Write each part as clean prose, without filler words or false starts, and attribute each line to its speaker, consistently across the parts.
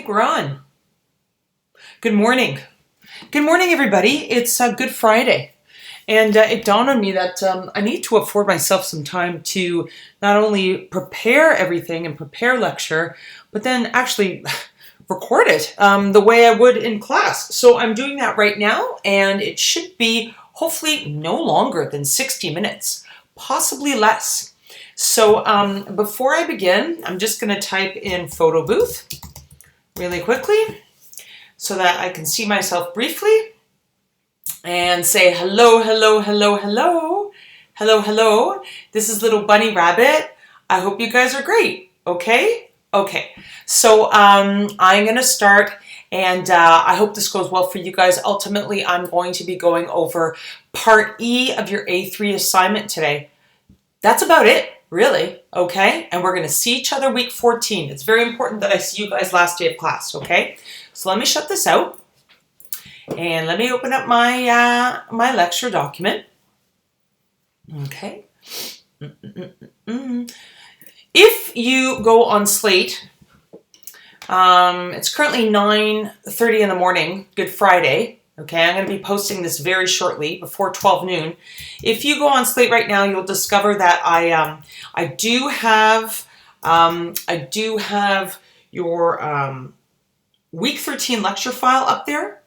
Speaker 1: we're on. Good morning. Good morning, everybody. It's Good Friday. And it dawned on me that I need to afford myself some time to not only prepare everything and prepare lecture, but then actually record it the way I would in class. So I'm doing that right now, and it should be hopefully no longer than 60 minutes, possibly less. So before I begin, I'm just going to type in photo booth really quickly so that I can see myself briefly and say hello, hello, hello, hello, hello, hello. This is Little Bunny Rabbit. I hope you guys are great. Okay? Okay. So I'm going to start, and I hope this goes well for you guys. Ultimately, I'm going to be going over part E of your A3 assignment today. That's about it, really, okay? And we're going to see each other week 14. It's very important that I see you guys last day of class, okay? So let me shut this out, and let me open up my my lecture document. Okay. If you go on Slate, it's currently 9:30 in the morning, Good Friday. Okay, I'm going to be posting this very shortly, before 12 noon. If you go on Slate right now, you'll discover that I do have your week 13 lecture file up there,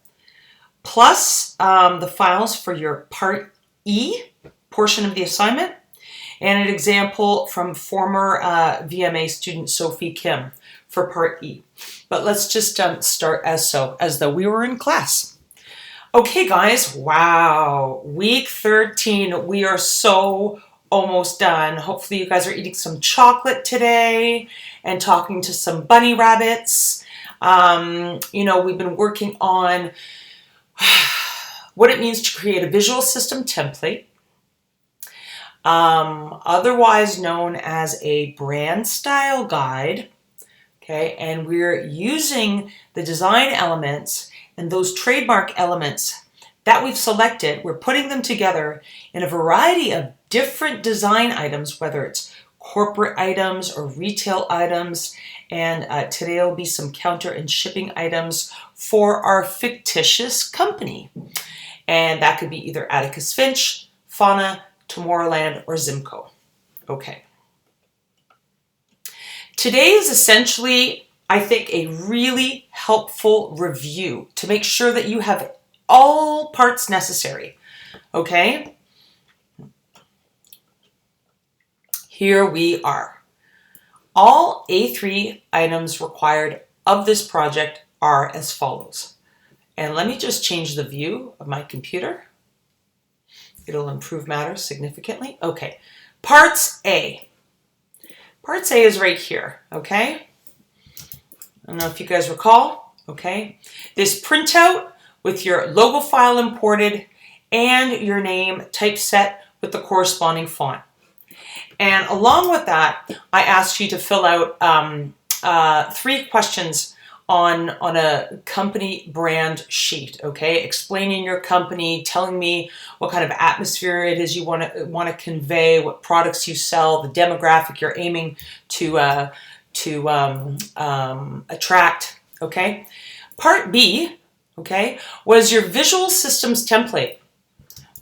Speaker 1: plus the files for your part E portion of the assignment, and an example from former VMA student Sophie Kim for part E. But let's just start as though we were in class. Okay, guys, wow, week 13, we are so almost done. Hopefully you guys are eating some chocolate today and talking to some bunny rabbits. You know, we've been working on what it means to create a visual system template, otherwise known as a brand style guide. Okay, and we're using the design elements and those trademark elements that we've selected. We're putting them together in a variety of different design items, whether it's corporate items or retail items, and today will be some counter and shipping items for our fictitious company. And that could be either Atticus Finch, Fauna, Tomorrowland, or Zimco. Okay. Today is essentially, I think, a really helpful review to make sure that you have all parts necessary. Okay? Here we are. All A3 items required of this project are as follows. And let me just change the view of my computer. It'll improve matters significantly. Okay. Parts A. Parts A is right here, okay? I don't know if you guys recall, okay? This printout with your logo file imported and your name typeset with the corresponding font. And along with that, I asked you to fill out 3 questions on a company brand sheet, okay? Explaining your company, telling me what kind of atmosphere it is you want to convey, what products you sell, the demographic you're aiming to attract, okay? Part B, okay, was your visual systems template,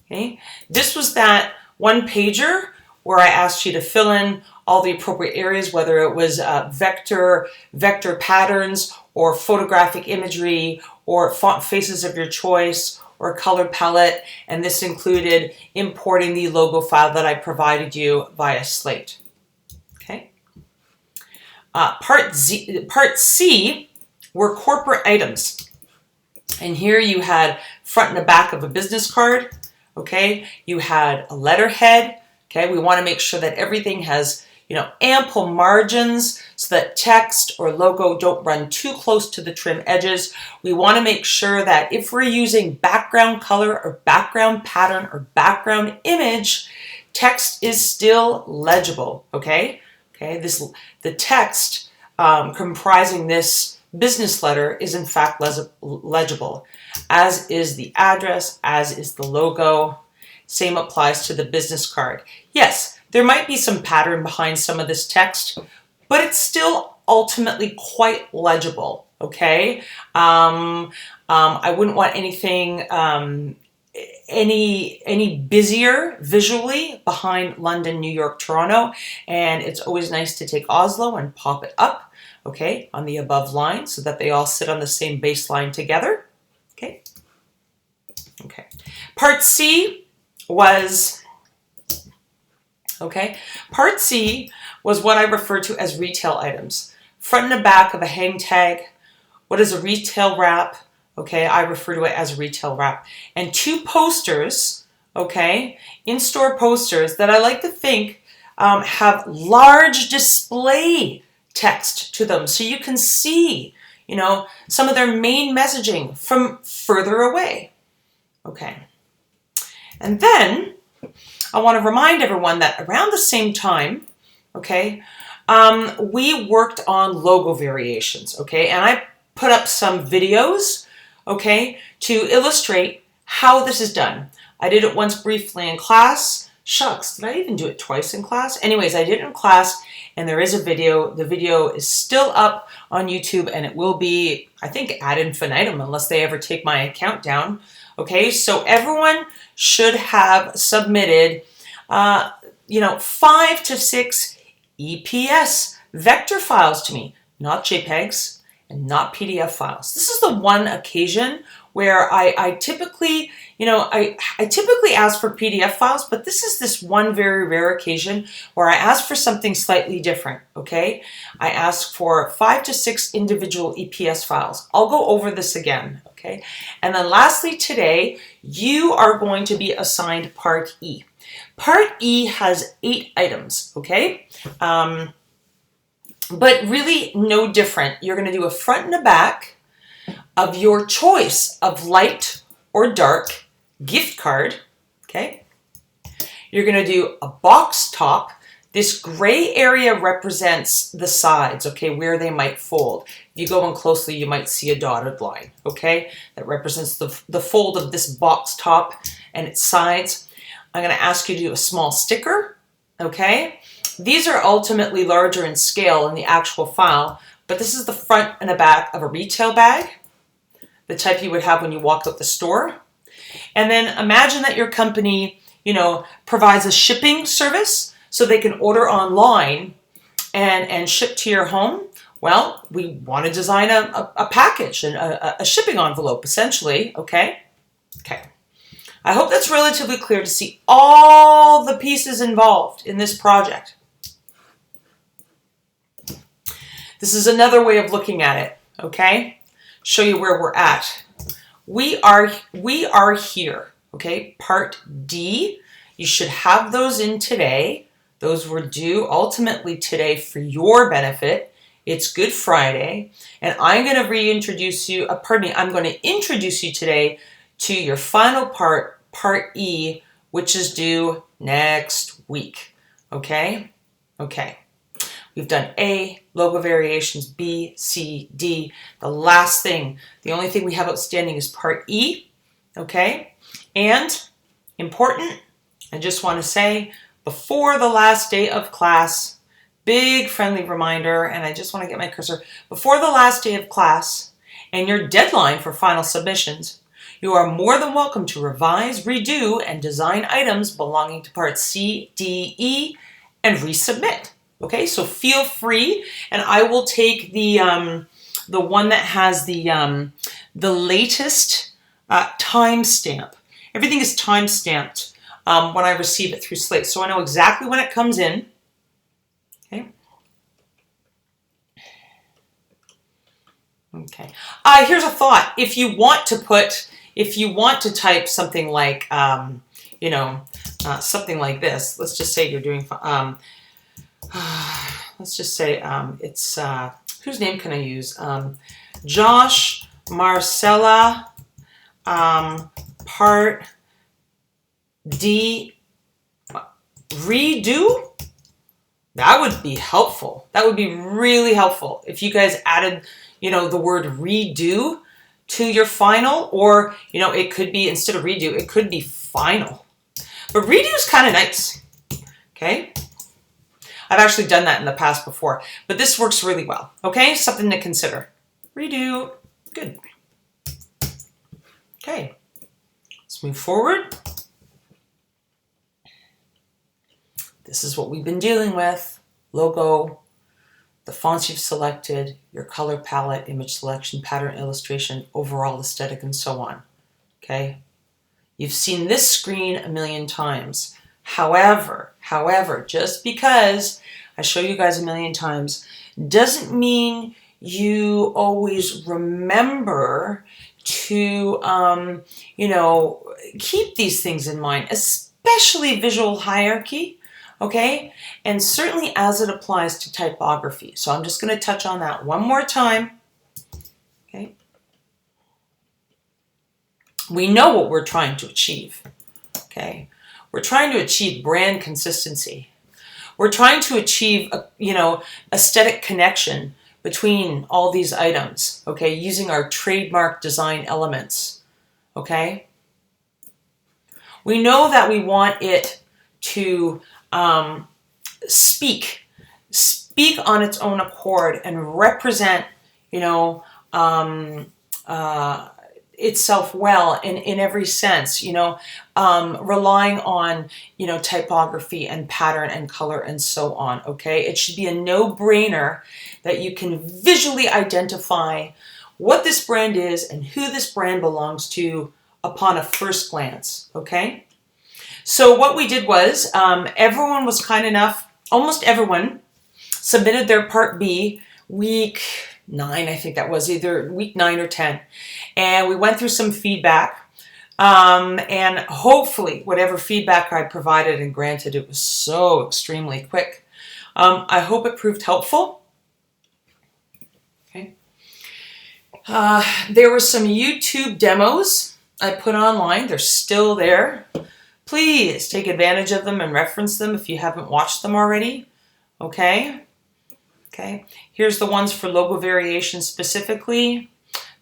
Speaker 1: okay? This was that one pager where I asked you to fill in all the appropriate areas, whether it was vector patterns or photographic imagery or font faces of your choice or color palette, and this included importing the logo file that I provided you via Slate. Okay. Part C were corporate items, and here you had front and the back of a business card. Okay, you had a letterhead. Okay, we want to make sure that everything has, you know, ample margins so that text or logo don't run too close to the trim edges. We want to make sure that if we're using background color or background pattern or background image, text is still legible, okay? Okay, the text comprising this business letter is in fact legible, as is the address, as is the logo. Same applies to the business card. Yes, there might be some pattern behind some of this text, but it's still ultimately quite legible, okay? I wouldn't want anything any busier visually behind London, New York, Toronto, and it's always nice to take Oslo and pop it up, okay, on the above line so that they all sit on the same baseline together, okay? Okay. Part C was, okay, Part C was what I refer to as retail items. Front and the back of a hang tag. What is a retail wrap? Okay, I refer to it as a retail wrap. And 2 posters, okay, in-store posters that I like to think have large display text to them so you can see, you know, some of their main messaging from further away. Okay. And then I want to remind everyone that around the same time, okay, we worked on logo variations, okay, and I put up some videos, okay, to illustrate how this is done. I did it once briefly in class. Shucks, did I even do it twice in class? Anyways, I did it in class, and there is a video. The video is still up on YouTube, and it will be, I think, ad infinitum unless they ever take my account down. Okay, so everyone should have submitted, 5 to 6 EPS vector files to me, not JPEGs and not PDF files. This is the one occasion where I typically, I typically ask for PDF files, but this is this one very rare occasion where I ask for something slightly different, okay? I ask for 5 to 6 individual EPS files. I'll go over this again, okay? And then lastly today, you are going to be assigned Part E. Part E has 8 items, okay? But really no different. You're going to do a front and a back of your choice of light or dark gift card, okay? You're going to do a box top. This gray area represents the sides, okay, where they might fold. If you go in closely, you might see a dotted line, okay? That represents the fold of this box top and its sides. I'm going to ask you to do a small sticker, okay? These are ultimately larger in scale in the actual file, but this is the front and the back of a retail bag, the type you would have when you walk out the store. And then imagine that your company, provides a shipping service so they can order online and ship to your home. Well, we want to design a package and a shipping envelope, essentially, okay? Okay. I hope that's relatively clear to see all the pieces involved in this project. This is another way of looking at it, okay? Show you where we're at. We are here, okay? Part D, you should have those in today. Those were due ultimately today for your benefit. It's Good Friday, and I'm going to I'm going to introduce you today to your final part, Part E, which is due next week, okay? Okay. We've done A, logo variations, B, C, D. The last thing, the only thing we have outstanding is Part E, okay? And important, I just want to say, before the last day of class, big friendly reminder, and I just want to get my cursor, before the last day of class and your deadline for final submissions, you are more than welcome to revise, redo, and design items belonging to Parts C, D, E, and resubmit. Okay, so feel free, and I will take the one that has the latest timestamp. Everything is time-stamped when I receive it through Slate, so I know exactly when it comes in. Okay. Okay. Here's a thought. If you want to type something like, something like this. Let's just say you're doing. Let's just say it's whose name can I use? Josh, Marcella, Part D, redo. That would be helpful. That would be really helpful if you guys added, the word redo to your final, or, it could be, instead of redo, it could be final. But redo is kind of nice, okay? I've actually done that in the past before, but this works really well, okay? Something to consider. redo. Good. Okay, let's move forward. This is what we've been dealing with. Logo, the fonts you've selected, your color palette, image selection, pattern illustration, overall aesthetic, and so on. Okay? You've seen this screen a million times. However, just because I show you guys a million times doesn't mean you always remember to, keep these things in mind, especially visual hierarchy, okay? And certainly as it applies to typography. So I'm just going to touch on that one more time, okay? We know what we're trying to achieve, okay? We're trying to achieve brand consistency. We're trying to achieve, aesthetic connection between all these items, okay, using our trademark design elements, okay? We know that we want it to speak on its own accord and represent, itself well in every sense, relying on, typography and pattern and color and so on, okay? It should be a no-brainer that you can visually identify what this brand is and who this brand belongs to upon a first glance, okay? So what we did was, everyone was kind enough, almost everyone submitted their Part B week 9, I think that was either week 9 or 10. And we went through some feedback. And hopefully whatever feedback I provided, and granted it was so extremely quick, I hope it proved helpful. Okay. There were some YouTube demos I put online. They're still there. Please take advantage of them and reference them if you haven't watched them already. Okay. Okay. Here's the ones for logo variation specifically.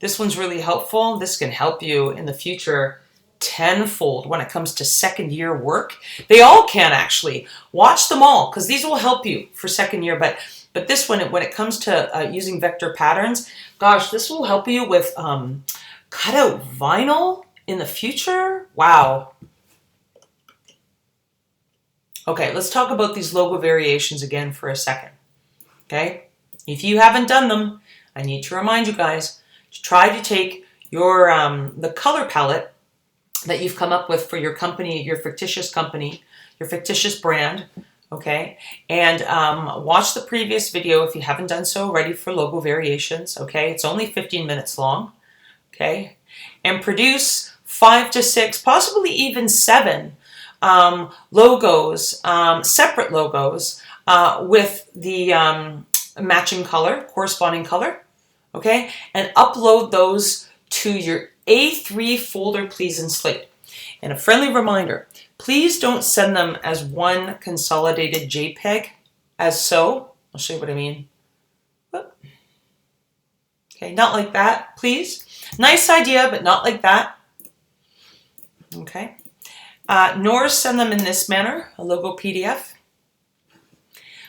Speaker 1: This one's really helpful. This can help you in the future tenfold when it comes to second year work. They all can actually. Watch them all because these will help you for second year. But this one, when it comes to using vector patterns, gosh, this will help you with cutout vinyl in the future. Wow. Okay, let's talk about these logo variations again for a second. Okay, if you haven't done them, I need to remind you guys to try to take your the color palette that you've come up with for your company, your fictitious brand, okay, and watch the previous video if you haven't done so already for logo variations, okay? It's only 15 minutes long, okay? And produce 5 to 6, possibly even 7 logos, separate logos, with the matching color, corresponding color, okay? And upload those to your A3 folder, please, in Slate. And a friendly reminder, please don't send them as one consolidated JPEG, as so. I'll show you what I mean. Okay, not like that, please. Nice idea, but not like that. Okay. Nor send them in this manner, a logo PDF.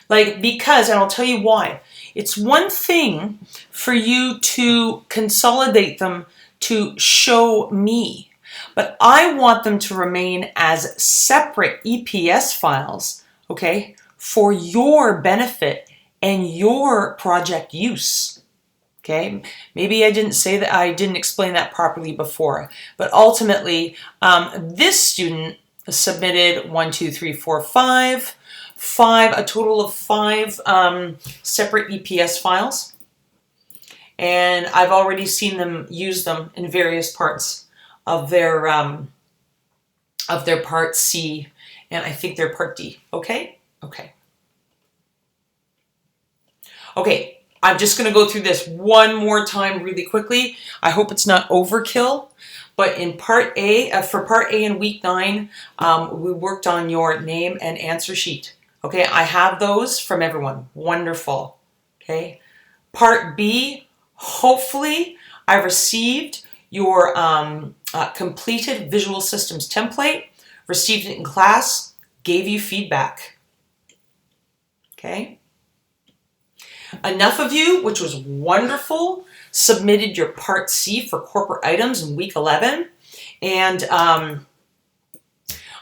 Speaker 1: Because, and I'll tell you why. It's one thing for you to consolidate them to show me, but I want them to remain as separate EPS files, okay, for your benefit and your project use. Okay, maybe I didn't say that, I didn't explain that properly before, but ultimately, this student submitted a total of 5 separate EPS files, and I've already seen them use them in various parts of their Part C, and I think their Part D. Okay, okay. Okay, I'm just going to go through this one more time really quickly. I hope it's not overkill. But in Part A, for Part A in week 9, we worked on your name and answer sheet. Okay, I have those from everyone. Wonderful. Okay. Part B, hopefully I received your completed Visual Systems template, received it in class, gave you feedback. Okay. Enough of you, which was wonderful, submitted your Part C for corporate items in week 11. And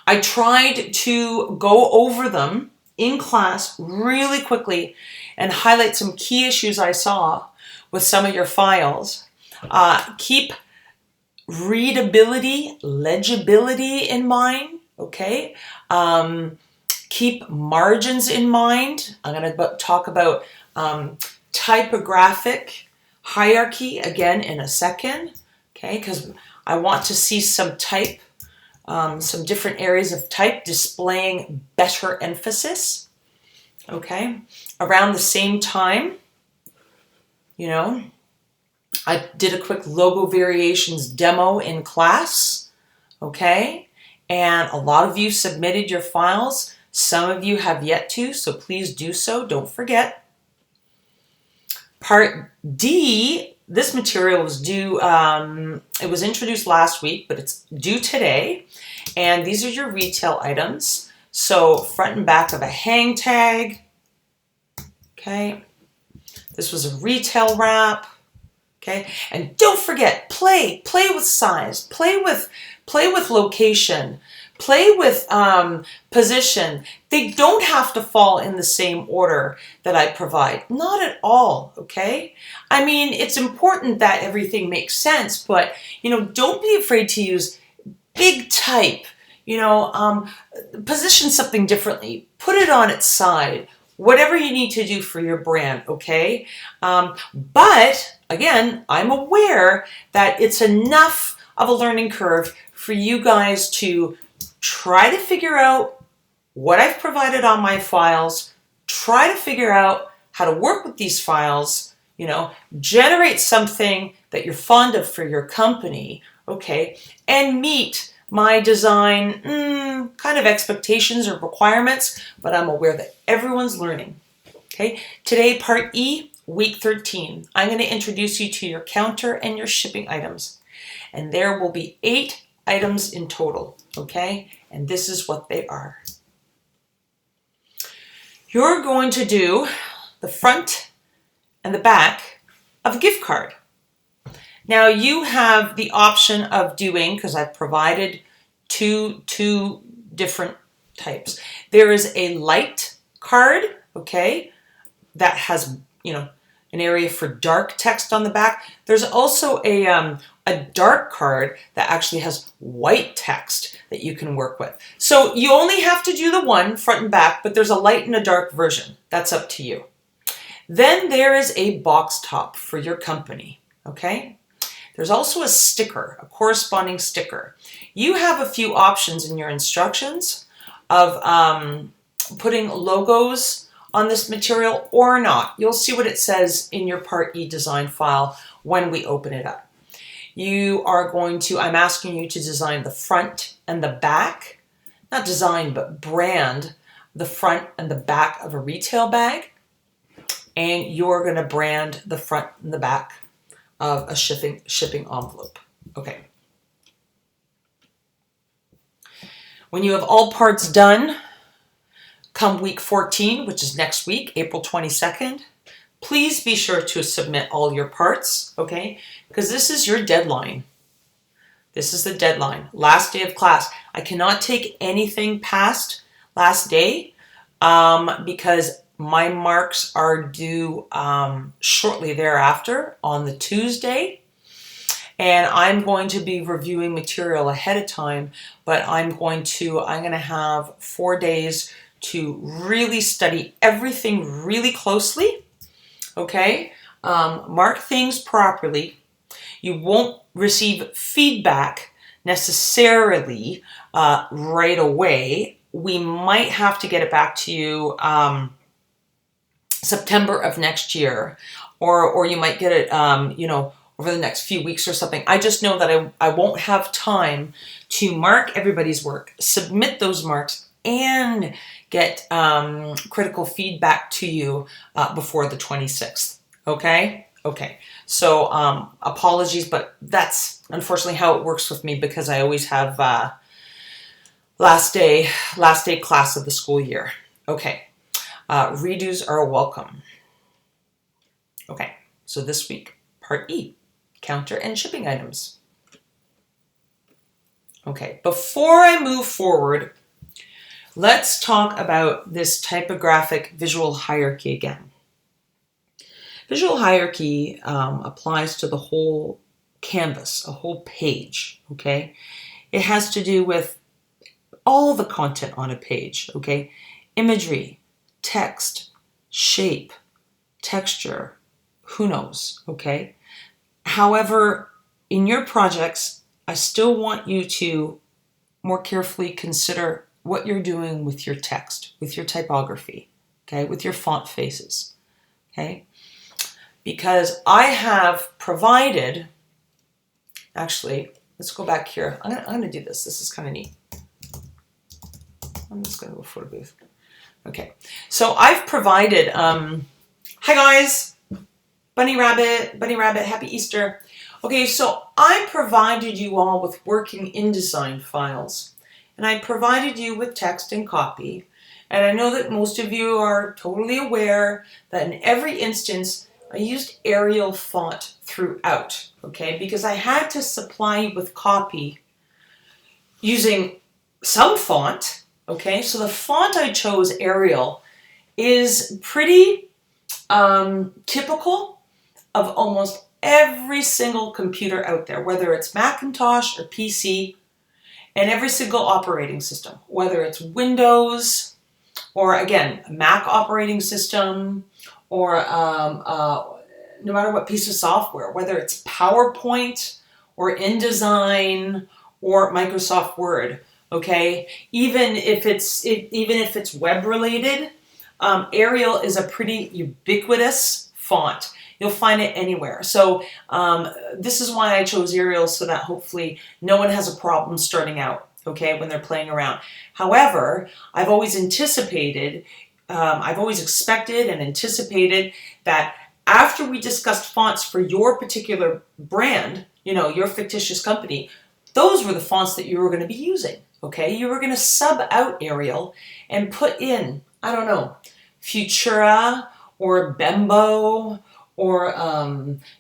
Speaker 1: I tried to go over them in class really quickly and highlight some key issues I saw with some of your files. Keep readability, legibility in mind, okay? Keep margins in mind. I'm going to talk about typographic hierarchy again in a second, okay? Because I want to see some type, some different areas of type displaying better emphasis, okay? Around the same time, you know, I did a quick logo variations demo in class, okay? And a lot of you submitted your files. Some of you have yet to, so please do so. Don't forget. Part D, this material was due, it was introduced last week, but it's due today. And these are your retail items. So front and back of a hang tag, okay? This was a retail wrap, okay? And don't forget, play with size, play with location, play with position. They don't have to fall in the same order that I provide. Not at all, okay? I mean, it's important that everything makes sense, but, you know, don't be afraid to use big type, you know, position something differently, put it on its side, whatever you need to do for your brand, okay? But, again, I'm aware that it's enough of a learning curve for you guys to try to figure out what I've provided on my files, try to figure out how to work with these files, you know, generate something that you're fond of for your company, okay, and meet my design kind of expectations or requirements, but I'm aware that everyone's learning, okay? Today, Part E, Week 13. I'm going to introduce you to your counter and your shipping items, and there will be 8 items in total, okay? And this is what they are. You're going to do the front and the back of a gift card. Now you have the option of doing, because I've provided two different types. There is a light card, okay, that has, you know, an area for dark text on the back. There's also a dark card that actually has white text that you can work with. So you only have to do the one, front and back, but there's a light and a dark version. That's up to you. Then there is a box top for your company, okay? There's also a sticker, a corresponding sticker. You have a few options in your instructions of putting logos on this material or not. You'll see what it says in your Part E design file when we open it up. You are going to, I'm asking you to design the front and the back, not design, but brand the front and the back of a retail bag. And you're going to brand the front and the back of a shipping envelope. Okay. When you have all parts done, come week 14, which is next week, April 22nd, please be sure to submit all your parts, okay? Because this is your deadline. This is the deadline. Last day of class. I cannot take anything past last day because my marks are due shortly thereafter on the Tuesday. And I'm going to be reviewing material ahead of time, but I'm going to have 4 days to really study everything really closely, okay? Mark things properly. You won't receive feedback necessarily right away. We might have to get it back to you September of next year, or you might get it, over the next few weeks or something. I just know that I won't have time to mark everybody's work, submit those marks, and get critical feedback to you before the 26th. Okay? Okay. So apologies, but that's unfortunately how it works with me because I always have last day class of the school year. Okay. Redos are welcome. Okay. So this week, Part E, counter and shipping items. Okay, before I move forward, let's talk about this typographic visual hierarchy again. Visual hierarchy applies to the whole canvas, a whole page, okay? It has to do with all the content on a page, okay? Imagery, text, shape, texture, who knows, okay? However, in your projects, I still want you to more carefully consider what you're doing with your text, with your typography, okay, with your font faces, okay? Because I have provided, actually, let's go back here. I'm gonna do this. This is kind of neat. I'm just gonna go photo booth. Okay, so I've provided, hi guys, Bunny Rabbit, happy Easter. Okay, so I provided you all with working InDesign files, and I provided you with text and copy. And I know that most of you are totally aware that in every instance, I used Arial font throughout, okay? Because I had to supply you with copy using some font, okay? So the font I chose, Arial, is pretty typical of almost every single computer out there, whether it's Macintosh or PC, and every single operating system, whether it's Windows or, again, Mac operating system, or no matter what piece of software, whether it's PowerPoint or InDesign or Microsoft Word, okay? Even if it's web related, Arial is a pretty ubiquitous font. You'll find it anywhere. So this is why I chose Arial, so that hopefully no one has a problem starting out, okay, when they're playing around. However, I've always anticipated, I've always expected and anticipated that after we discussed fonts for your particular brand, you know, your fictitious company, those were the fonts that you were going to be using, okay? You were going to sub out Arial and put in, I don't know, Futura or Bembo or,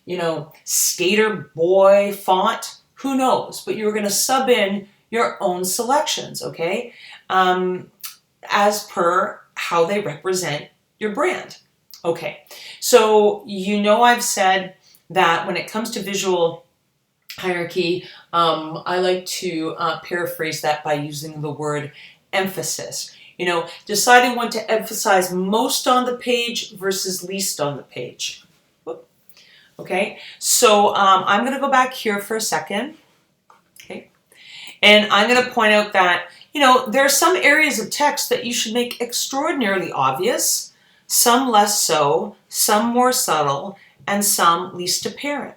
Speaker 1: you know, Skater Boy font, who knows? But you were going to sub in your own selections, okay? As per how they represent your brand. Okay, so you know I've said that when it comes to visual hierarchy, I like to paraphrase that by using the word emphasis. You know, deciding when to emphasize most on the page versus least on the page. Okay, so I'm going to go back here for a second. Okay, and I'm going to point out that, you know, there are some areas of text that you should make extraordinarily obvious, some less so, some more subtle, and some least apparent.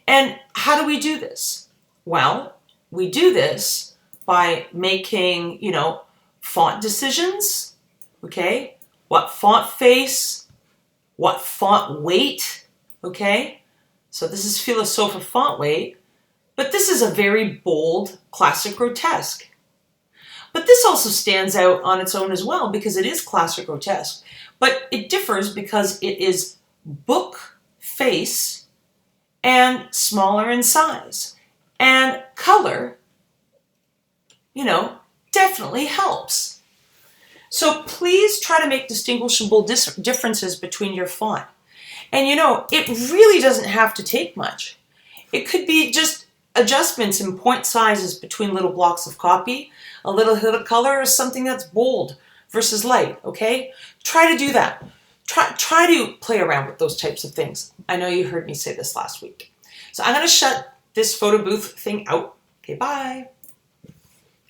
Speaker 1: And how do we do this? Well, we do this by making, you know, font decisions, okay? What font face, what font weight, okay? So this is Philosopher font weight, but this is a very bold classic grotesque. But this also stands out on its own as well because it is classic grotesque. But it differs because it is book face and smaller in size. And color, you know, definitely helps. So please try to make distinguishable differences between your font. And you know, it really doesn't have to take much. It could be just adjustments in point sizes between little blocks of copy, a little hit of color, or something that's bold versus light, okay? Try to do that. Try to play around with those types of things. I know you heard me say this last week. So I'm going to shut this photo booth thing out. Okay, bye.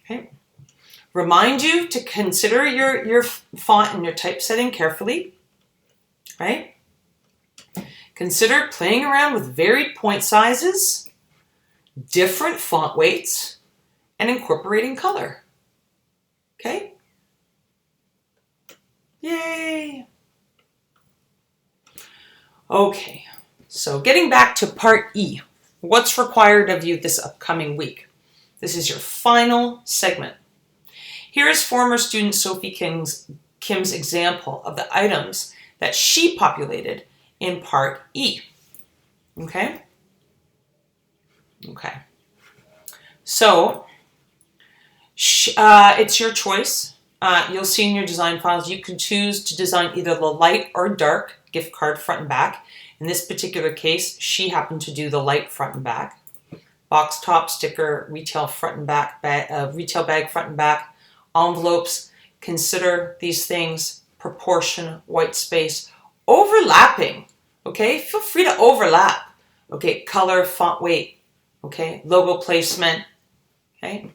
Speaker 1: Okay. Remind you to consider your font and your typesetting carefully, right? Consider playing around with varied point sizes, different font weights, and incorporating color. Okay? Yay! Okay, so getting back to part E, what's required of you this upcoming week? This is your final segment. Here is former student Sophie Kim's example of the items that she populated in part E. Okay? Okay. So, it's your choice. You'll see in your design files, you can choose to design either the light or dark gift card front and back. In this particular case, she happened to do the light front and back. Box top, sticker, retail front and back, retail bag front and back, envelopes. Consider these things: proportion, white space, overlapping. Okay, feel free to overlap. Okay, color, font weight. Okay, logo placement. Okay.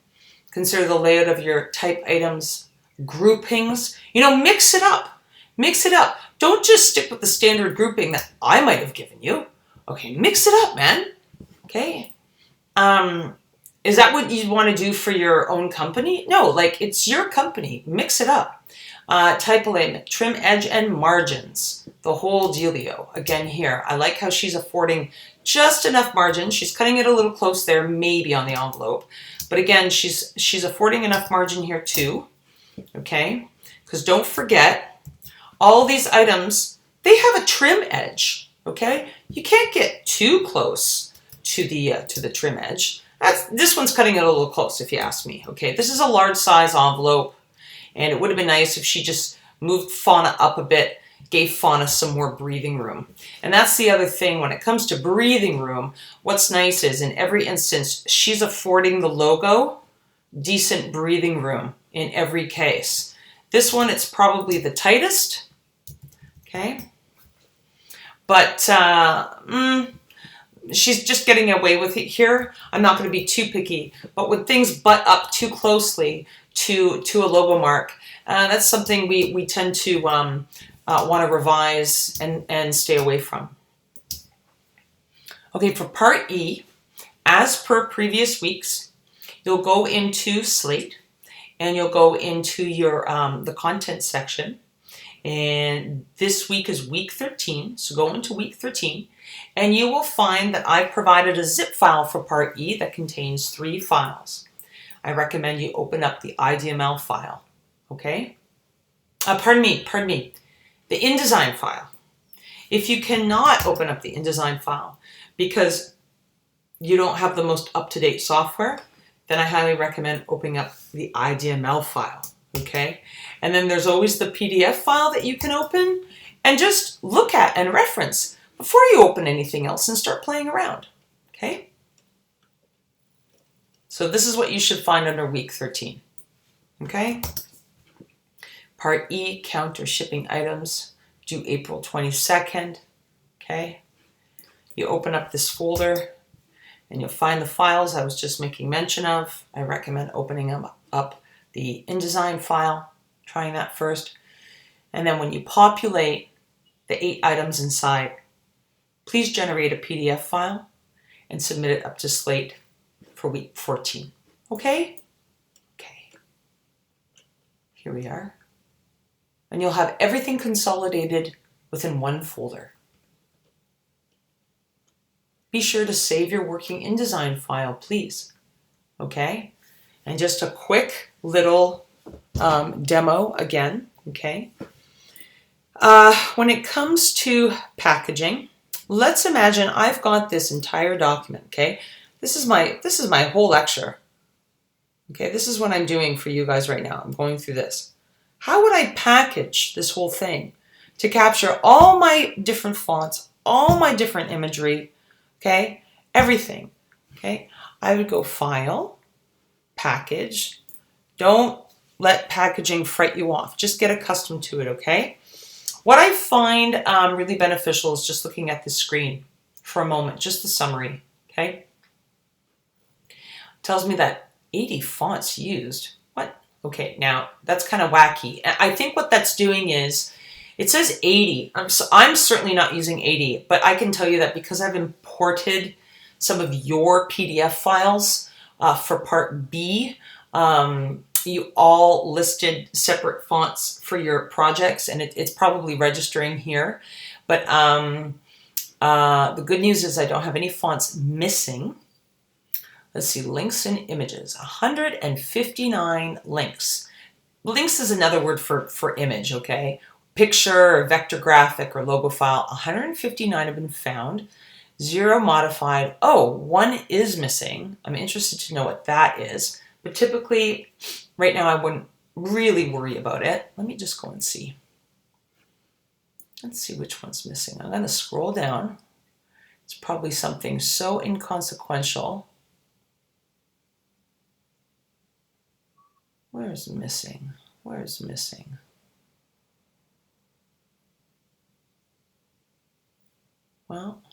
Speaker 1: Consider the layout of your type items, groupings. Mix it up. Mix it up. Don't just stick with the standard grouping that I might have given you. Okay, mix it up, man. Okay. Is that what you want to do for your own company? No, it's your company. Mix it up. Type alignment, trim edge and margins. The whole dealio. Again here, I like how she's affording just enough margin. She's cutting it a little close there, maybe on the envelope. But again, she's affording enough margin here too, okay? Because don't forget, all these items, they have a trim edge, okay? You can't get too close to the trim edge. This one's cutting it a little close, if you ask me, okay? This is a large size envelope, and it would have been nice if she just moved fauna up a bit, gave fauna some more breathing room. And that's the other thing when it comes to breathing room. What's nice is in every instance, she's affording the logo decent breathing room in every case. This one, it's probably the tightest, okay? But she's just getting away with it here. I'm not going to be too picky, but when things butt up too closely to a logo mark, that's something we tend to want to revise and stay away from. Okay, for part E, as per previous weeks, you'll go into Slate and you'll go into your the content section. And this week is week 13, so go into week 13 and you will find that I've provided a zip file for part E that contains 3 files. I recommend you open up the IDML file, okay? Pardon me, the InDesign file. If you cannot open up the InDesign file because you don't have the most up-to-date software, then I highly recommend opening up the IDML file, okay? And then there's always the PDF file that you can open and just look at and reference before you open anything else and start playing around, okay? So this is what you should find under week 13, okay? Part E, counter shipping items, due April 22nd, okay? You open up this folder and you'll find the files I was just making mention of. I recommend opening up the InDesign file, trying that first. And then when you populate the 8 items inside, please generate a PDF file and submit it up to Slate for week 14. Okay? Okay. Here we are. And you'll have everything consolidated within one folder. Be sure to save your working InDesign file, please. Okay? And just a quick little demo again, okay? When it comes to packaging, let's imagine I've got this entire document, okay? This is my whole lecture. Okay, this is what I'm doing for you guys right now. I'm going through this. How would I package this whole thing to capture all my different fonts, all my different imagery, okay? Everything, okay? I would go File, Package. Don't let packaging fright you off. Just get accustomed to it, okay? What I find really beneficial is just looking at the screen for a moment, just the summary, okay? It tells me that 80 fonts used. What? Okay, now that's kind of wacky. I think what that's doing is, it says 80. I'm certainly not using 80, but I can tell you that because I've imported some of your PDF files for part B, you all listed separate fonts for your projects, and it's probably registering here. But the good news is I don't have any fonts missing. Let's see, links and images, 159 links. Links is another word for image, okay? Picture or vector graphic or logo file, 159 have been found. 0 modified. Oh, 1 is missing. I'm interested to know what that is. But typically, right now, I wouldn't really worry about it. Let me just go and see. Let's see which one's missing. I'm going to scroll down. It's probably something so inconsequential. Where's missing? Where's missing? Well,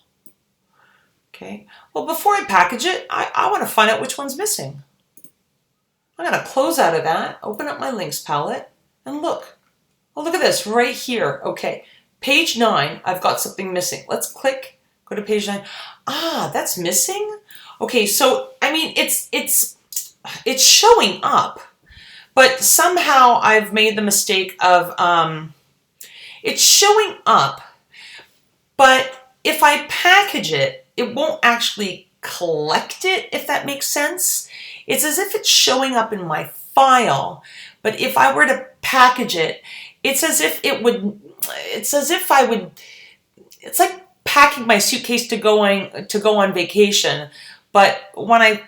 Speaker 1: okay. Well, before I package it, I want to find out which one's missing. I'm going to close out of that, open up my links palette, and look. Oh, look at this right here. Okay, page 9, I've got something missing. Let's click, go to page 9. Ah, that's missing? Okay, so, I mean, it's showing up, but somehow I've made the mistake of, it's showing up, but if I package it, it won't actually collect it, if that makes sense. It's as if it's showing up in my file, but if I were to package it, it's as if it would, it's as if I would, it's like packing my suitcase to go on vacation, but when I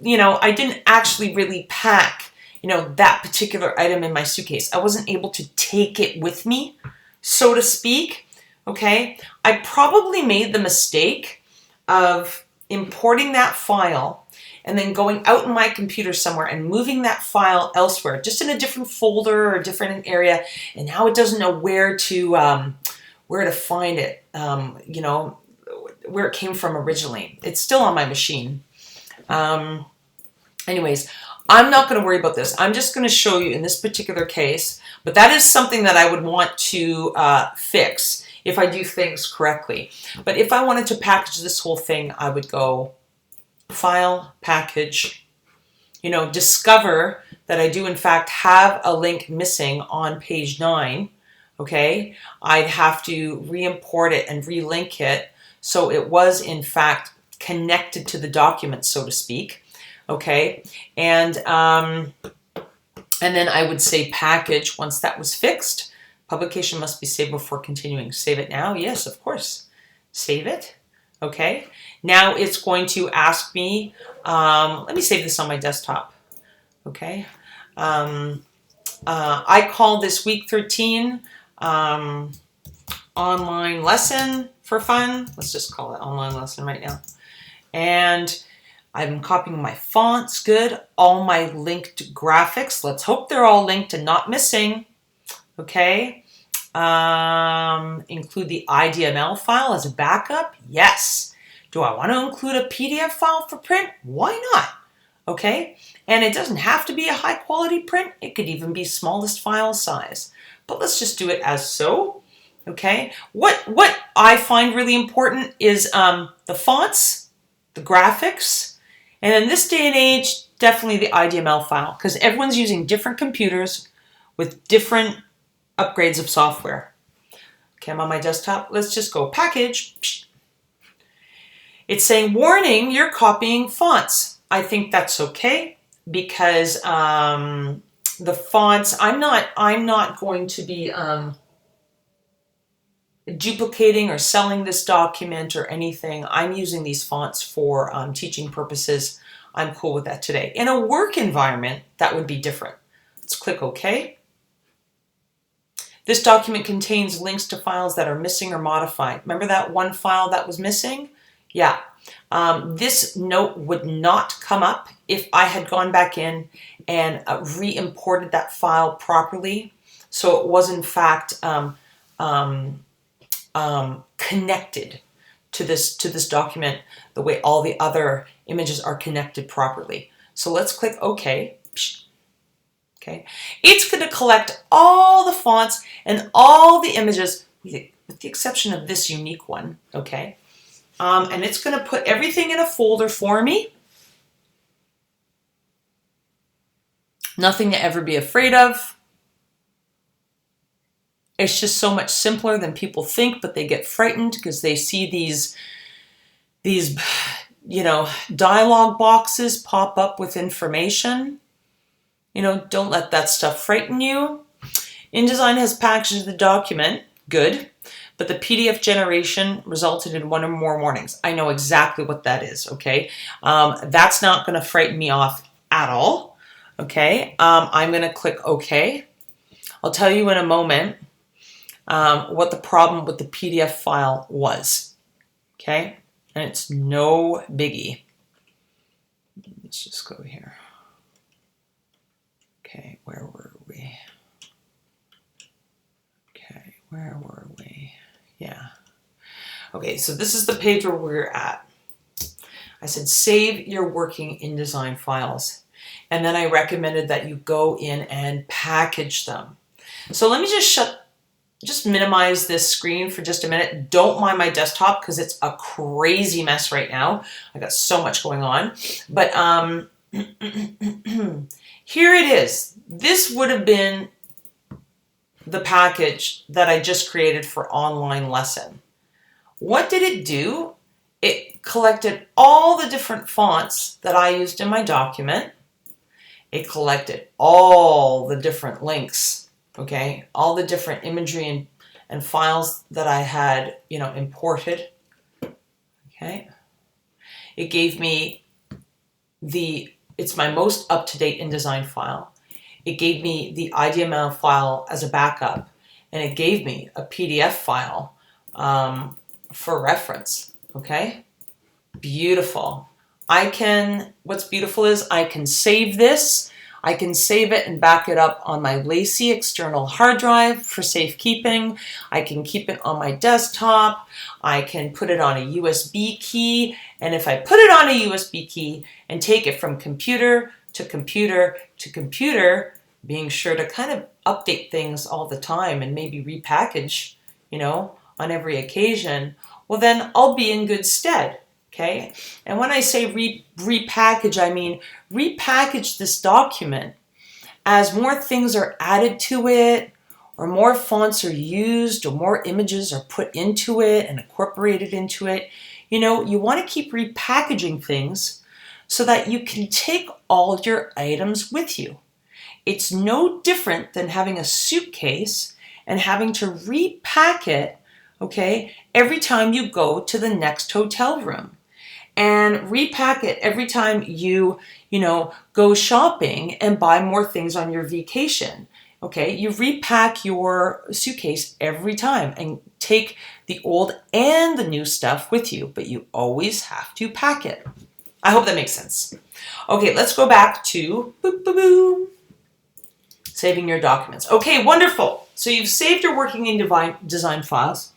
Speaker 1: didn't actually really pack, that particular item in my suitcase. I wasn't able to take it with me, so to speak. Okay, I probably made the mistake of importing that file and then going out in my computer somewhere and moving that file elsewhere, just in a different folder or a different area, and now it doesn't know where to find it, where it came from originally. It's still on my machine. Anyways, I'm not going to worry about this. I'm just going to show you in this particular case, but that is something that I would want to fix if I do things correctly. But if I wanted to package this whole thing, I would go File, Package, discover that I do in fact have a link missing on page 9, okay? I'd have to re-import it and relink it so it was in fact connected to the document, so to speak, okay? And then I would say package once that was fixed. Publication must be saved before continuing. Save it now? Yes, of course. Save it. Okay. Now it's going to ask me, let me save this on my desktop. Okay. I call this week 13 online lesson for fun. Let's just call it online lesson right now. And I'm copying my fonts. Good. All my linked graphics. Let's hope they're all linked and not missing. Okay. Include the IDML file as a backup? Yes. Do I want to include a PDF file for print? Why not? Okay. And it doesn't have to be a high quality print. It could even be smallest file size. But let's just do it as so. Okay. What I find really important is the fonts, the graphics, and in this day and age, definitely the IDML file, because everyone's using different computers with different upgrades of software. Okay, I'm on my desktop. Let's just go package. It's saying, warning, you're copying fonts. I think that's okay because the fonts, I'm not going to be duplicating or selling this document or anything. I'm using these fonts for teaching purposes. I'm cool with that today. In a work environment, that would be different. Let's click OK. This document contains links to files that are missing or modified. Remember that one file that was missing? Yeah. This note would not come up if I had gone back in and re-imported that file properly. So it was in fact connected to this document the way all the other images are connected properly. So let's click OK. Okay, it's going to collect all the fonts and all the images, with the exception of this unique one. Okay, and it's going to put everything in a folder for me. Nothing to ever be afraid of. It's just so much simpler than people think, but they get frightened because they see these dialogue boxes pop up with information. Don't let that stuff frighten you. InDesign has packaged the document, good, but the PDF generation resulted in 1 or more warnings. I know exactly what that is, okay? That's not going to frighten me off at all, okay? I'm going to click OK. I'll tell you in a moment what the problem with the PDF file was, okay? And it's no biggie. Let's just go here. Okay, where were we? Okay, where were we? Yeah. Okay, so this is the page where we're at. I said, save your working InDesign files. And then I recommended that you go in and package them. So let me just minimize this screen for just a minute. Don't mind my desktop because it's a crazy mess right now. I got so much going on. But here it is. This would have been the package that I just created for online lesson. What did it do? It collected all the different fonts that I used in my document. It collected all the different links, okay? All the different imagery and files that I had, imported, okay? It gave me it's my most up-to-date InDesign file. It gave me the IDML file as a backup, and it gave me a PDF file for reference, okay? Beautiful. What's beautiful is I can save this. I can save it and back it up on my Lacy external hard drive for safekeeping. I can keep it on my desktop. I can put it on a USB key. And if I put it on a USB key and take it from computer to computer to computer, being sure to kind of update things all the time and maybe repackage, on every occasion, well, then I'll be in good stead. Okay, and when I say repackage, I mean repackage this document as more things are added to it, or more fonts are used, or more images are put into it and incorporated into it. You want to keep repackaging things so that you can take all your items with you. It's no different than having a suitcase and having to repack it, okay, every time you go to the next hotel room. And repack it every time you go shopping and buy more things on your vacation. Okay, you repack your suitcase every time and take the old and the new stuff with you, but you always have to pack it. I hope that makes sense. Okay, let's go back to saving your documents. Okay, wonderful. So you've saved your working InDesign files.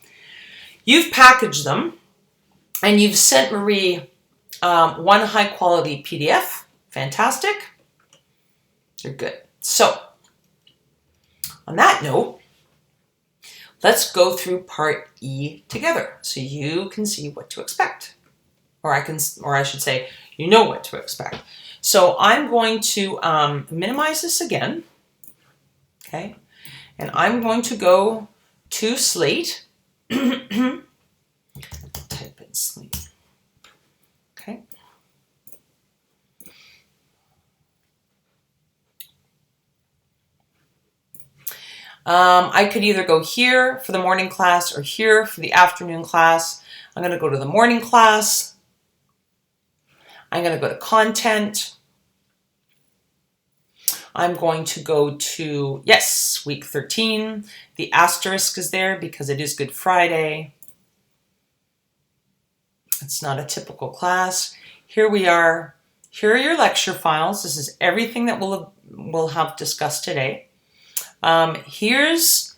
Speaker 1: You've packaged them. And you've sent Marie one high quality PDF. Fantastic. You're good. So, on that note, let's go through part E together so you can see what to expect. Or I should say, you know what to expect. So I'm going to minimize this again. Okay. And I'm going to go to Slate. Type in Slate. Okay. I could either go here for the morning class or here for the afternoon class. I'm going to go to the morning class. I'm going to go to content. I'm going to go to, yes, week 13. The asterisk is there because it is Good Friday. It's not a typical class. Here we are. Here are your lecture files. This is everything that we'll have discussed today. Here's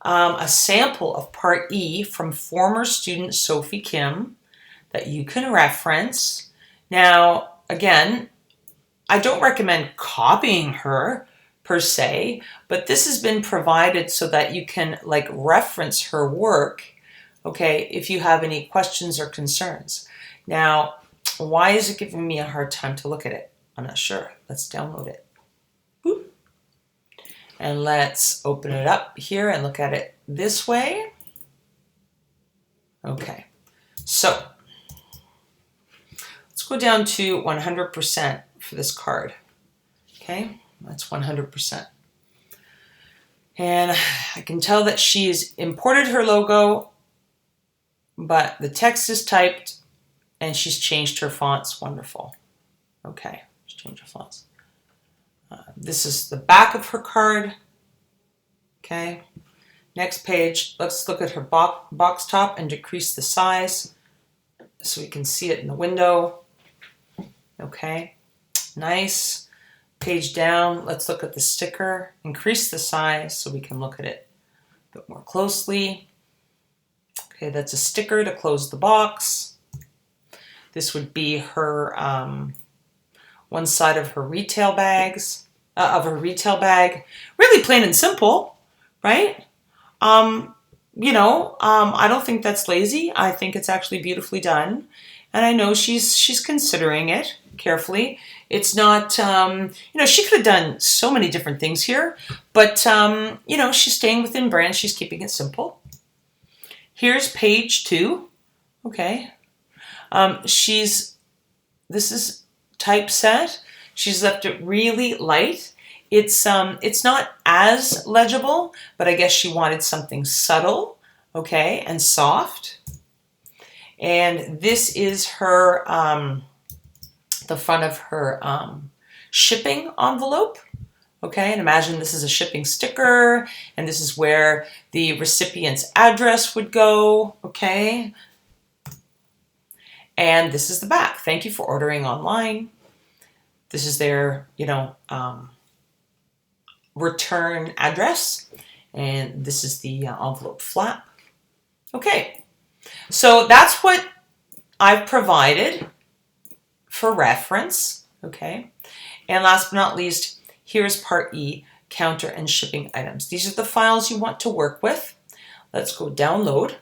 Speaker 1: a sample of Part E from former student Sophie Kim that you can reference. Now, again, I don't recommend copying her per se, but this has been provided so that you can reference her work, okay, if you have any questions or concerns. Now, why is it giving me a hard time to look at it? I'm not sure. Let's download it. Boop. And let's open it up here and look at it this way. Okay, so let's go down to 100% for this card. Okay, that's 100%. And I can tell that she's imported her logo but the text is typed and she's changed her fonts. Wonderful. Okay, let's change her fonts. This is the back of her card. Okay, next page, let's look at her box top and decrease the size so we can see it in the window. Okay, nice. Page down, let's look at the sticker. Increase the size so we can look at it a bit more closely. Okay, that's a sticker to close the box. This would be her one side of her retail bags, bag. Really plain and simple, right? I don't think that's lazy. I think it's actually beautifully done. And I know she's considering it carefully. It's not, she could have done so many different things here, but, she's staying within brand. She's keeping it simple. Here's page 2. Okay. This is typeset. She's left it really light. It's not as legible, but I guess she wanted something subtle, okay, and soft. And this is her, the front of her shipping envelope, okay? And imagine this is a shipping sticker, and this is where the recipient's address would go, okay? And this is the back. Thank you for ordering online. This is their, return address. And this is the envelope flap. Okay, so that's what I've provided for reference, okay? And last but not least, here's part E, counter and shipping items. These are the files you want to work with. Let's go download.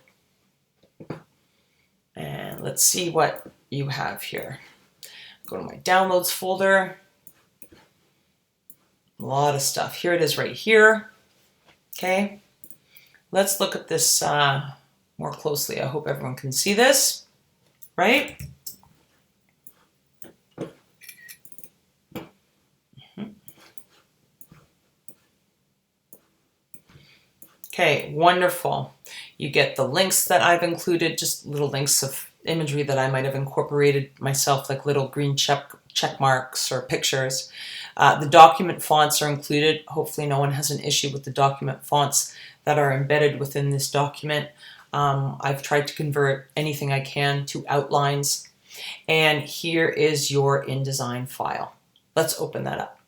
Speaker 1: And let's see what you have here. Go to my downloads folder. A lot of stuff. Here it is right here. Okay. Let's look at this more closely. I hope everyone can see this, right? Okay, wonderful. You get the links that I've included, just little links of imagery that I might have incorporated myself, like little green check marks or pictures. The document fonts are included. Hopefully no one has an issue with the document fonts that are embedded within this document. I've tried to convert anything I can to outlines. And here is your InDesign file. Let's open that up.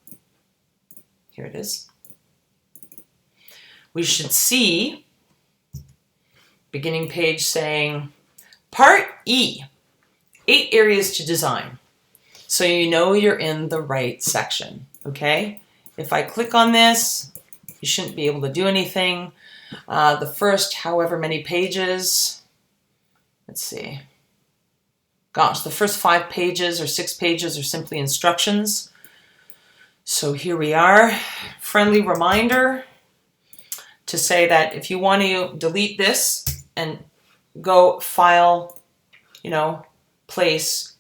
Speaker 1: Here it is. We should see beginning page saying Part E, 8 areas to design. So you know you're in the right section, okay? If I click on this, you shouldn't be able to do anything. The first however many pages, let's see. Gosh, the first 5 pages or 6 pages are simply instructions. So here we are. Friendly reminder to say that if you want to delete this and go file, place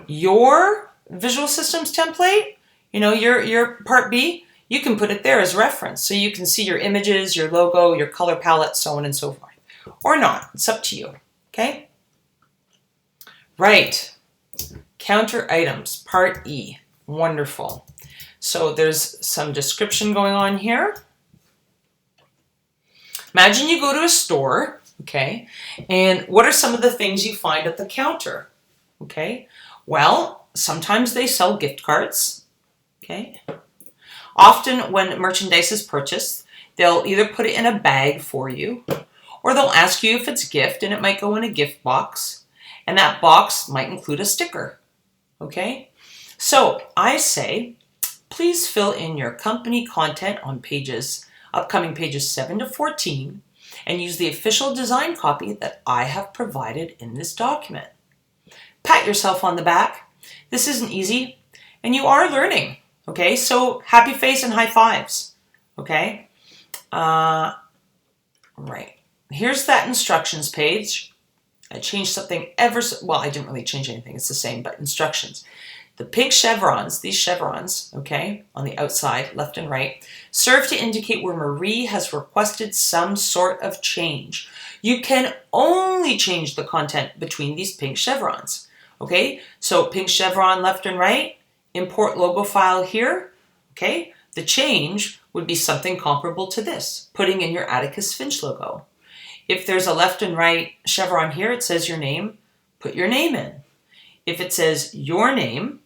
Speaker 1: your Visual Systems template, your part B, you can put it there as reference. So you can see your images, your logo, your color palette, so on and so forth. Or not, it's up to you, okay? Right, counter items, part E, wonderful. So there's some description going on here. Imagine you go to a store, okay, and what are some of the things you find at the counter, okay? Well, sometimes they sell gift cards, okay? Often when merchandise is purchased, they'll either put it in a bag for you, or they'll ask you if it's a gift, and it might go in a gift box, and that box might include a sticker, okay? So I say, please fill in your company content on upcoming pages 7 to 14, and use the official design copy that I have provided in this document. Pat yourself on the back. This isn't easy, and you are learning, okay? So happy face and high fives, okay? Right. Here's that instructions page. I changed something I didn't really change anything. It's the same, but instructions. The pink chevrons, these chevrons, okay, on the outside, left and right, serve to indicate where Marie has requested some sort of change. You can only change the content between these pink chevrons, okay? So pink chevron left and right, import logo file here, okay? The change would be something comparable to this, putting in your Atticus Finch logo. If there's a left and right chevron here, it says your name, put your name in. If it says your name,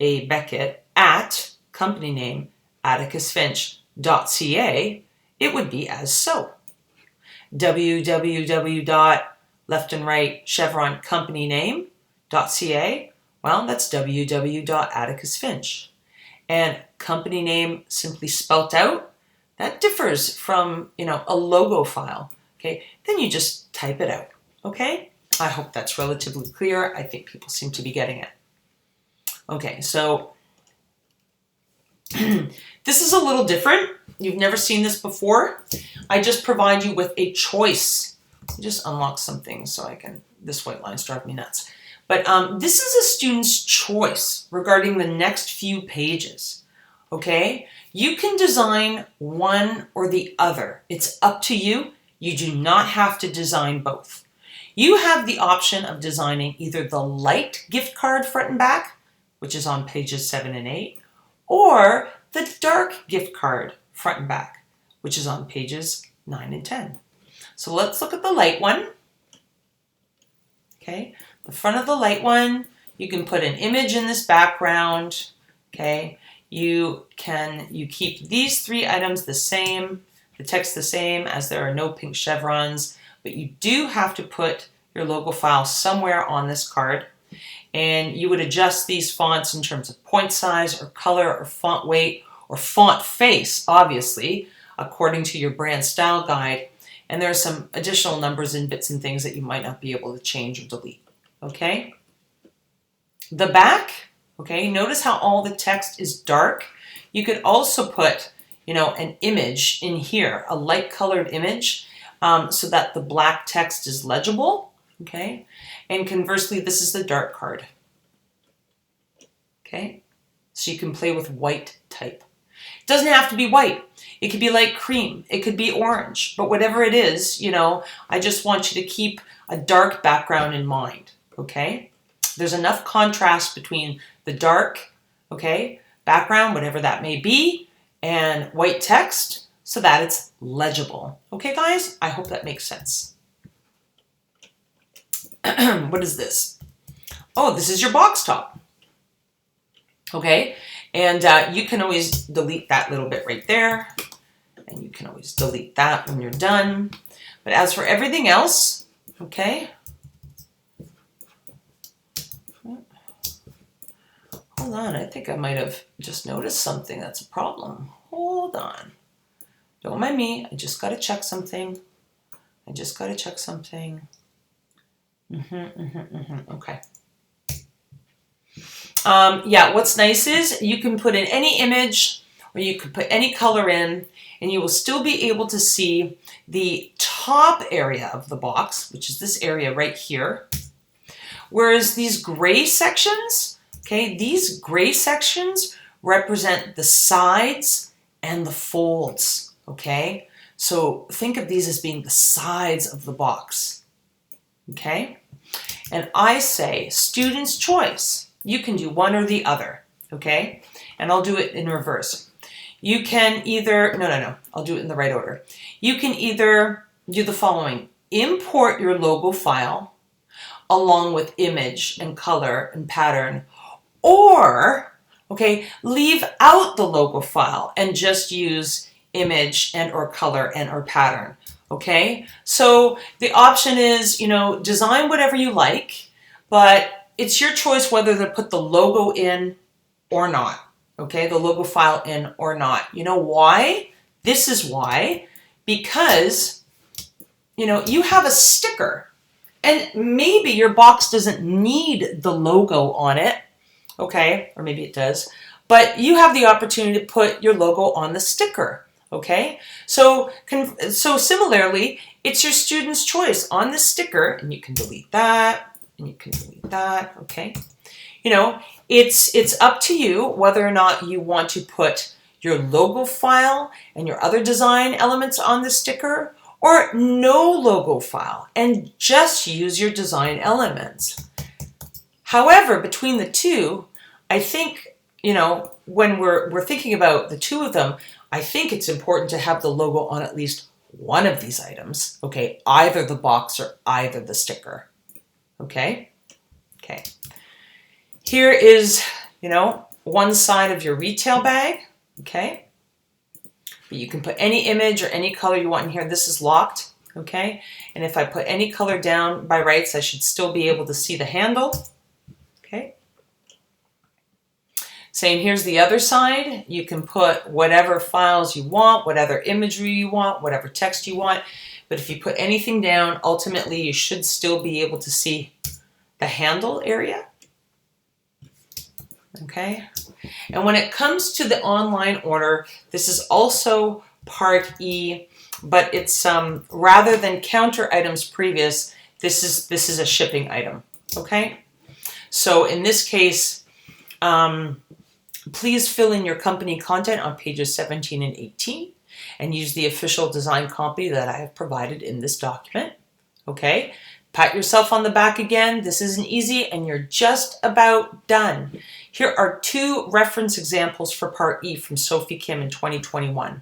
Speaker 1: A. Beckett, at company name, atticusfinch.ca, it would be as so. www.left and right chevron company name.ca, well, that's www.atticusfinch. And company name simply spelt out, that differs from, a logo file, okay? Then you just type it out, okay? I hope that's relatively clear. I think people seem to be getting it. Okay, so this is a little different. You've never seen this before. I just provide you with a choice. Just unlock some things so I can, this white line's driving me nuts. But this is a student's choice regarding the next few pages, okay? You can design one or the other. It's up to you. You do not have to design both. You have the option of designing either the light gift card front and back, which is on pages 7 and 8, or the dark gift card front and back, which is on pages 9 and 10. So let's look at the light one. Okay, the front of the light one, you can put an image in this background. Okay, you keep these 3 items the same, the text the same, as there are no pink chevrons, but you do have to put your logo file somewhere on this card. And you would adjust these fonts in terms of point size or color or font weight or font face, obviously, according to your brand style guide. And there are some additional numbers and bits and things that you might not be able to change or delete, okay? The back, okay, notice how all the text is dark. You could also put, an image in here, a light colored image, so that the black text is legible, okay? And conversely, this is the dark card, okay? So you can play with white type. It doesn't have to be white. It could be light cream. It could be orange. But whatever it is, I just want you to keep a dark background in mind, okay? There's enough contrast between the dark, okay, background, whatever that may be, and white text so that it's legible. Okay, guys? I hope that makes sense. What is this? Oh, this is your box top. Okay, and you can always delete that little bit right there, and you can always delete that when you're done. But as for everything else, okay, hold on, I think I might have just noticed something that's a problem. Hold on. Don't mind me, I just got to check something. Okay. Yeah, what's nice is you can put in any image or you could put any color in and you will still be able to see the top area of the box, which is this area right here. Whereas these gray sections, okay, these gray sections represent the sides and the folds, okay? So think of these as being the sides of the box, okay? And I say student's choice. You can do one or the other, okay? And I'll do it in reverse. You can either, no, I'll do it in the right order. You can either do the following. Import your logo file along with image and color and pattern, or, okay, leave out the logo file and just use image and or color and or pattern, okay? So the option is, design whatever you like, but it's your choice whether to put the logo in or not, okay? The logo file in or not. You know why? This is why. Because, you have a sticker and maybe your box doesn't need the logo on it, okay? Or maybe it does, but you have the opportunity to put your logo on the sticker, okay? So similarly, it's your student's choice on the sticker, and you can delete that, and you can delete that, okay? It's up to you whether or not you want to put your logo file and your other design elements on the sticker, or no logo file and just use your design elements. However, between the two, I think, when we're thinking about the two of them, I think it's important to have the logo on at least one of these items, okay? Either the box or either the sticker, okay? Okay. Here is, one side of your retail bag, okay? But you can put any image or any color you want in here. This is locked, okay? And if I put any color down by rights, I should still be able to see the handle, okay? Same, here's the other side. You can put whatever files you want, whatever imagery you want, whatever text you want. But if you put anything down, ultimately you should still be able to see the handle area. Okay. And when it comes to the online order, this is also part E, but it's rather than counter items previous, this is a shipping item. Okay. So in this case, please fill in your company content on pages 17 and 18 and use the official design copy that I have provided in this document. Okay, pat yourself on the back again. This isn't easy and you're just about done. Here are 2 reference examples for part E from Sophie Kim in 2021.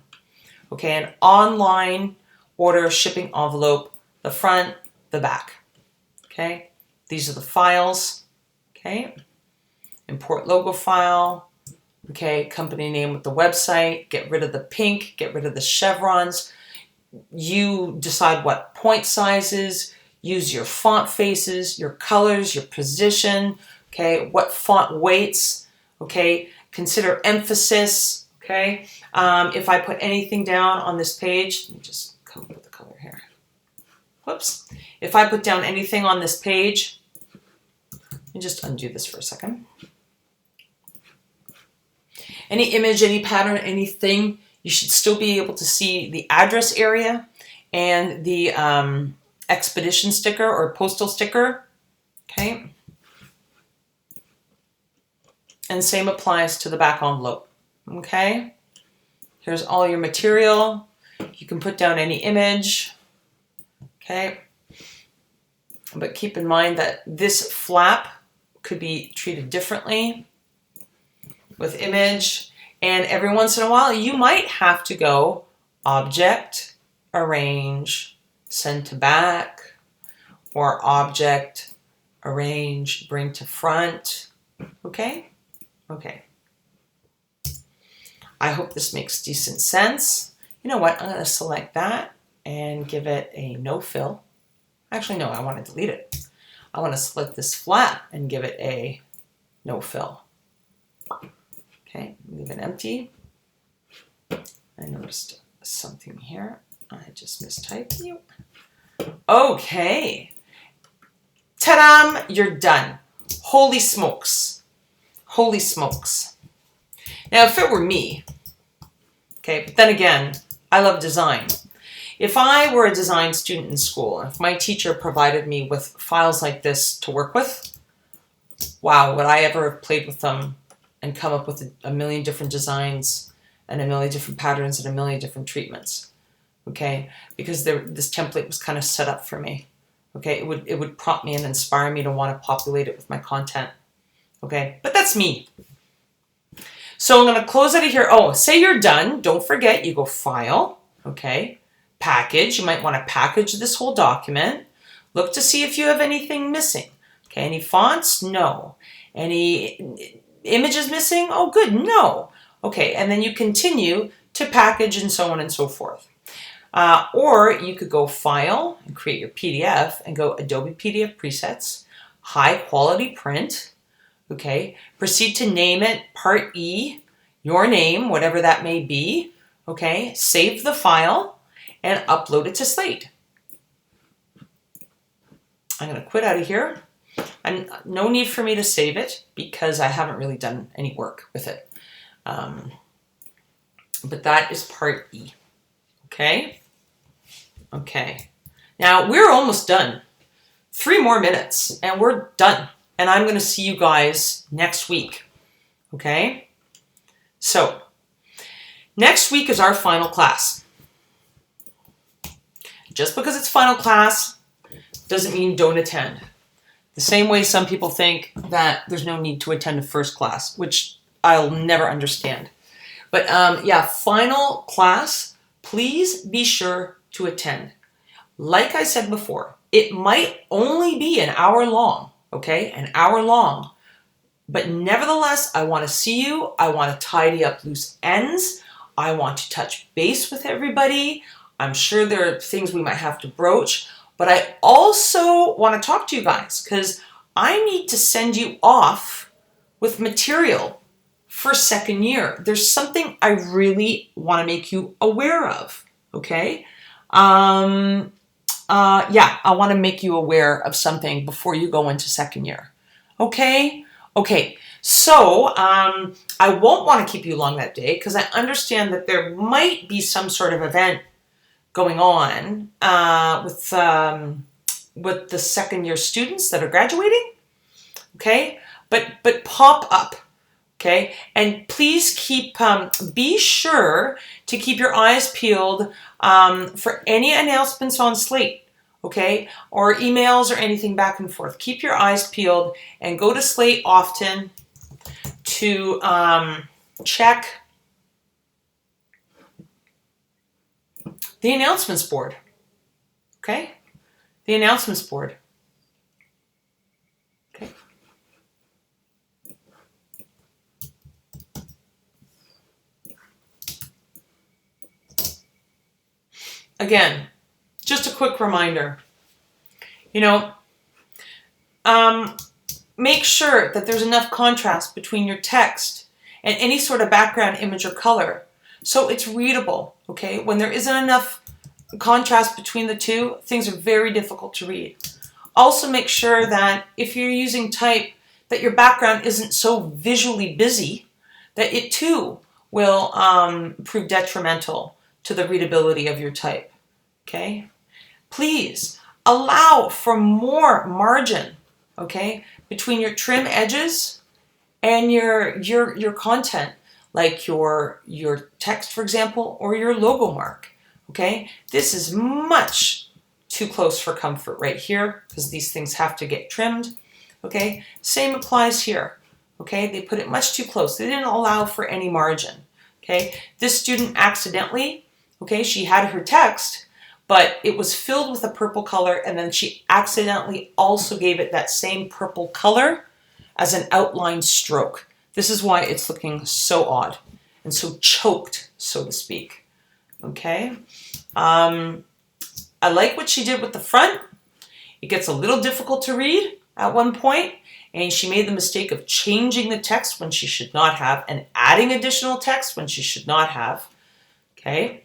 Speaker 1: Okay, an online order shipping envelope, the front, the back. Okay, these are the files. Okay, import logo file. Okay, company name with the website, get rid of the pink, get rid of the chevrons. You decide what point sizes, use your font faces, your colors, your position, okay, what font weights, okay, consider emphasis, okay. If I put anything down on this page, let me just come up with the color here. Whoops. If I put down anything on this page, let me just undo this for a second. Any image, any pattern, anything, you should still be able to see the address area and the expedition sticker or postal sticker, okay? And same applies to the back envelope, okay? Here's all your material. You can put down any image, okay? But keep in mind that this flap could be treated differently with image, and every once in a while you might have to go object, arrange, send to back, or object, arrange, bring to front. Okay? Okay. I hope this makes decent sense. You know what? I'm going to select that and give it a no fill. Actually, no, I want to delete it. I want to select this flap and give it a no fill. Okay, leave it empty. I noticed something here. I just mistyped you. Okay. Ta-da! You're done. Holy smokes. Holy smokes. Now, if it were me, okay, but then again, I love design. If I were a design student in school, if my teacher provided me with files like this to work with, wow, would I ever have played with them and come up with a million different designs and a million different patterns and a million different treatments, okay? Because this template was kind of set up for me, okay? It would prompt me and inspire me to want to populate it with my content, okay? But that's me. So I'm going to close out of here. Oh, say you're done. Don't forget, you go File, okay? Package. You might want to package this whole document. Look to see if you have anything missing. Okay, any fonts? No. Any images missing? Oh, good, no. Okay, and then you continue to package and so on and so forth. Or you could go File and create your PDF and go Adobe PDF Presets, High Quality Print, okay? Proceed to name it Part E, your name, whatever that may be, okay? Save the file and upload it to Slate. I'm gonna quit out of here. And no need for me to save it because I haven't really done any work with it. But that is part E. Okay? Okay. Now we're almost done. 3 more minutes and we're done. and I'm going to see you guys next week. Okay? So, next week is our final class. Just because it's final class doesn't mean don't attend. The same way some people think that there's no need to attend a first class, which I'll never understand. But yeah, final class, please be sure to attend. Like I said before, it might only be an hour long, okay? An hour long. But nevertheless, I want to see you. I want to tidy up loose ends. I want to touch base with everybody. I'm sure there are things we might have to broach. But I also want to talk to you guys because I need to send you off with material for second year. There's something I really want to make you aware of, okay? Yeah, I want to make you aware of something before you go into second year, okay? Okay, so I won't want to keep you long that day because I understand that there might be some sort of event going on with the second year students that are graduating, okay? But pop up, okay? And please be sure to keep your eyes peeled for any announcements on Slate, okay? Or emails or anything back and forth. Keep your eyes peeled and go to Slate often to check the announcements board, okay? The announcements board. Okay. Again, just a quick reminder, make sure that there's enough contrast between your text and any sort of background image or color so it's readable, okay? When there isn't enough contrast between the two, things are very difficult to read. Also make sure that if you're using type, that your background isn't so visually busy that it too will prove detrimental to the readability of your type, okay? Please allow for more margin, okay, between your trim edges and your content, like your text, for example, or your logo mark, okay? This is much too close for comfort right here because these things have to get trimmed, okay? Same applies here, okay? They put it much too close. They didn't allow for any margin, okay? This student accidentally, okay, she had her text, but it was filled with a purple color, and then she accidentally also gave it that same purple color as an outline stroke. This is why it's looking so odd and so choked, so to speak. Okay? I like what she did with the front. It gets a little difficult to read at one point, and she made the mistake of changing the text when she should not have and adding additional text when she should not have. Okay?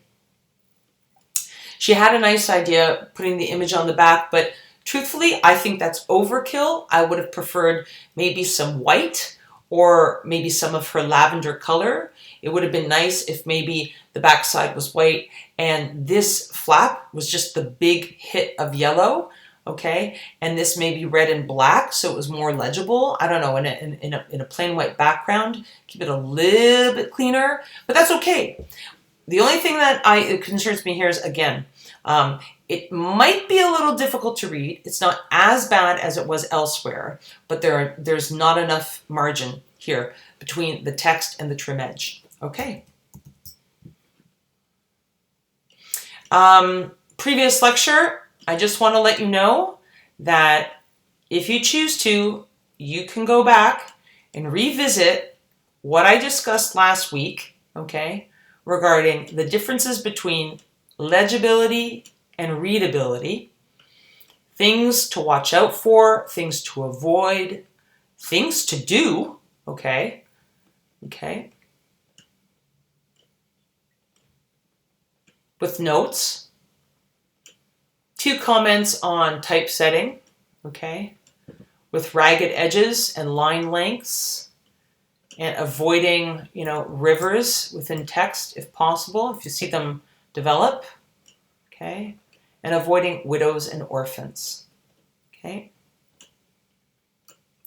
Speaker 1: She had a nice idea putting the image on the back, but truthfully, I think that's overkill. I would have preferred maybe some white or maybe some of her lavender color. It would have been nice if maybe the backside was white and this flap was just the big hit of yellow, okay? And this may be red and black, so it was more legible. I don't know, in a plain white background, keep it a little bit cleaner, but that's okay. The only thing that it concerns me here is, again, it might be a little difficult to read. It's not as bad as it was elsewhere, but there's not enough margin here between the text and the trim edge. Okay. Previous lecture, I just want to let you know that if you choose to, you can go back and revisit what I discussed last week, okay, regarding the differences between legibility and readability, things to watch out for, things to avoid, things to do, okay, with notes, 2 comments on typesetting, okay, with ragged edges and line lengths, and avoiding, rivers within text if possible, if you see them develop, okay, and avoiding widows and orphans, okay.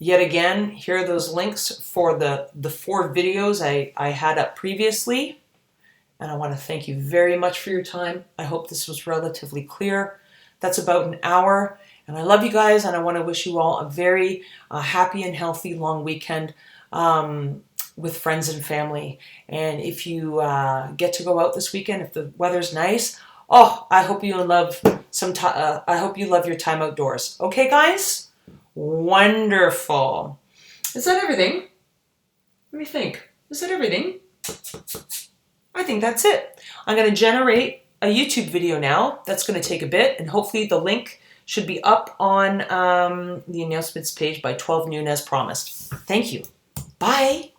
Speaker 1: Yet again, here are those links for the 4 videos I had up previously. And I want to thank you very much for your time. I hope this was relatively clear. That's about an hour. And I love you guys, and I want to wish you all a very happy and healthy long weekend with friends and family. And if you get to go out this weekend, if the weather's nice, oh, I hope you love I hope you love your time outdoors. Okay, guys? Wonderful. Is that everything? Let me think. Is that everything? I think that's it. I'm going to generate a YouTube video now. That's going to take a bit, and hopefully the link should be up on the announcements page by 12 noon as promised. Thank you. Bye.